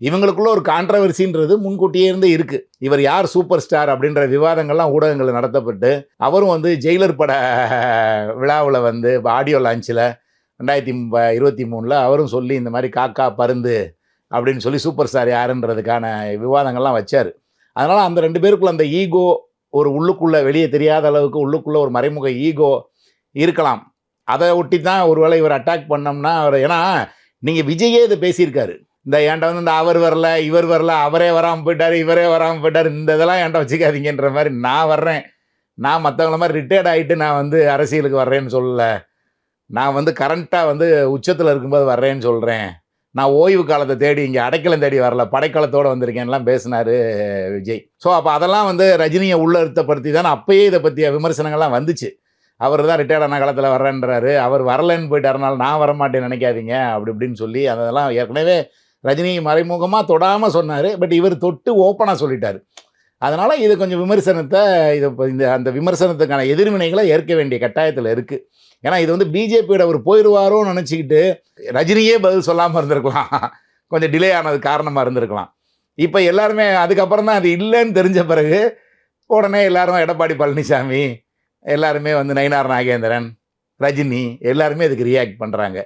இவங்களுக்குள்ள ஒரு கான்ட்ரவர்சின்றது முன்கூட்டியே இருந்து இருக்கு. இவர் யார் சூப்பர் ஸ்டார் அப்படின்ற விவாதங்கள்லாம் ஊடகங்கள் நடத்தப்பட்டு, அவரும் வந்து ஜெயிலர் பட விழாவில் வந்து ஆடியோ லான்ச்சில் 2023 அவரும் சொல்லி இந்த மாதிரி காக்கா பருந்து அப்படின்னு சொல்லி சூப்பர் ஸ்டார் யாருன்றதுக்கான விவாதங்கள்லாம் வச்சார். அதனால் அந்த 2 பேருக்குள்ள அந்த ஈகோ ஒரு உள்ளுக்குள்ளே வெளியே தெரியாத அளவுக்கு உள்ளுக்குள்ளே ஒரு மறைமுக ஈகோ இருக்கலாம். அதை ஒட்டி தான் ஒருவேளை இவர் அட்டாக் பண்ணோம்னா அவர், ஏன்னா நீங்கள் விஜயே இதை பேசியிருக்காரு. இந்த என்கிட்ட வந்து இந்த அவர் வரல, இவர் வரல, அவரே வராமல் போயிட்டார், இவரே வராமல் போயிட்டார், இந்த இதெல்லாம் என்கிட்ட வச்சுக்காதீங்கன்ற மாதிரி. நான் வர்றேன், நான் மற்றவங்கள மாதிரி ரிட்டையர்ட் ஆகிட்டு நான் வந்து அரசியலுக்கு வர்றேன்னு சொல்லலை. நான் வந்து கரண்ட்டாக வந்து உச்சத்தில் இருக்கும்போது வர்றேன்னு சொல்கிறேன். நான் ஓய்வு காலத்தை தேடி இங்கே அடைக்கலம் தேடி வரல, படைக்காலத்தோடு வந்திருக்கேன்லாம் பேசினார் விஜய். ஸோ அப்போ அதெல்லாம் வந்து ரஜினியை உள்ளர்த்தப்படுத்தி தானே அப்பயே இதை பற்றிய விமர்சனங்கள்லாம் வந்துச்சு. அவர் தான் ரிட்டையர்ட் ஆன காலத்தில் வர்றேன்றாரு, அவர் வரலன்னு போயிட்டாருனால நான் வரமாட்டேன்னு நினைக்காதீங்க அப்படி இப்படின்னு சொல்லி அதெல்லாம் ஏற்கனவே ரஜினி மறைமுகமாக தொடாமல் சொன்னார். பட் இவர் தொட்டு ஓப்பனாக சொல்லிட்டார். அதனால் இது கொஞ்சம் விமர்சனத்தை இந்த அந்த விமர்சனத்துக்கான எதிர்வினைகளை ஏற்க வேண்டிய கட்டாயத்தில் இருக்குது. ஏன்னா இது வந்து பிஜேபியோட அவர் போயிடுவாரோன்னு நினச்சிக்கிட்டு ரஜினியே பதில் சொல்லாமல் இருந்திருக்கலாம், கொஞ்சம் டிலே ஆனது காரணமாக இருந்திருக்கலாம். இப்போ எல்லாருமே அதுக்கப்புறம் தான் அது இல்லைன்னு தெரிஞ்ச பிறகு உடனே எல்லாரும் எடப்பாடி பழனிசாமி எல்லாருமே வந்து நயினார் நாகேந்திரன், ரஜினி எல்லாருமே இதுக்கு ரியாக்ட் பண்ணுறாங்க.